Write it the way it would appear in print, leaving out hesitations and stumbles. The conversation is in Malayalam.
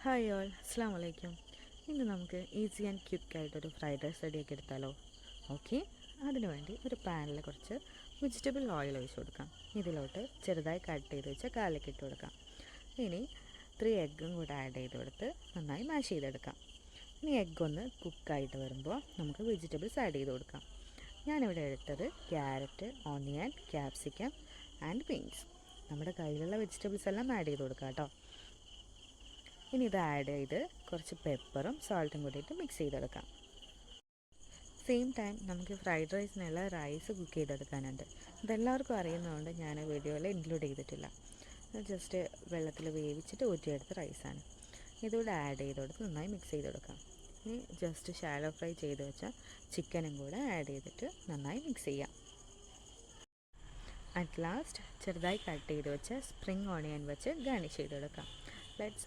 ഹായ് ഓൾ, അസ്സാം വലൈക്കും. ഇന്ന് നമുക്ക് ഈസി ആൻഡ് ക്വിക്കായിട്ടൊരു ഫ്രൈഡ് റൈസ് റെഡിയാക്കി എടുത്താലോ? ഓക്കെ. അതിനുവേണ്ടി ഒരു പാനിൽ കുറച്ച് വെജിറ്റബിൾ ഓയിൽ ഒഴിച്ച് കൊടുക്കാം. ഇതിലോട്ട് ചെറുതായി കട്ട് ചെയ്ത് വെച്ച ഗാർലിക് ഇട്ട് കൊടുക്കാം. ഇനി 3 എഗ്ഗും കൂടെ ആഡ് ചെയ്ത് കൊടുത്ത് നന്നായി മാഷ് ചെയ്തെടുക്കാം. ഇനി എഗ്ഗ് ഒന്ന് കുക്കായിട്ട് വരുമ്പോൾ നമുക്ക് വെജിറ്റബിൾസ് ആഡ് ചെയ്ത് കൊടുക്കാം. ഞാനിവിടെ എടുത്തത് carrot, onion, capsicum and beans. നമ്മുടെ കയ്യിലുള്ള വെജിറ്റബിൾസ് എല്ലാം ആഡ് ചെയ്ത് കൊടുക്കാം കേട്ടോ. ഇനി ഇത് ആഡ് ചെയ്ത് കുറച്ച് പെപ്പറും സോൾട്ടും കൂടിയിട്ട് മിക്സ് ചെയ്തെടുക്കാം. സെയിം ടൈം നമുക്ക് ഫ്രൈഡ് റൈസിനുള്ള റൈസ് കുക്ക് ചെയ്തെടുക്കാനുണ്ട്. ഇതെല്ലാവർക്കും അറിയുന്നതുകൊണ്ട് ഞാൻ വീഡിയോയിൽ ഇൻക്ലൂഡ് ചെയ്തിട്ടില്ല. ജസ്റ്റ് വെള്ളത്തിൽ വേവിച്ചിട്ട് ഊറ്റിയെടുത്ത റൈസാണ്. ഇതുകൂടെ ആഡ് ചെയ്ത് കൊടുത്ത് നന്നായി മിക്സ് ചെയ്തെടുക്കാം. ഇനി ജസ്റ്റ് ഷാലോ ഫ്രൈ ചെയ്ത് വെച്ച ചിക്കനും കൂടെ ആഡ് ചെയ്തിട്ട് നന്നായി മിക്സ് ചെയ്യാം. അറ്റ് ലാസ്റ്റ് ചെറുതായി കട്ട് ചെയ്ത് വെച്ച സ്പ്രിംഗ് ഓണിയൻ വെച്ച് ഗാർണിഷ് ചെയ്തെടുക്കാം. ലെറ്റ്സ്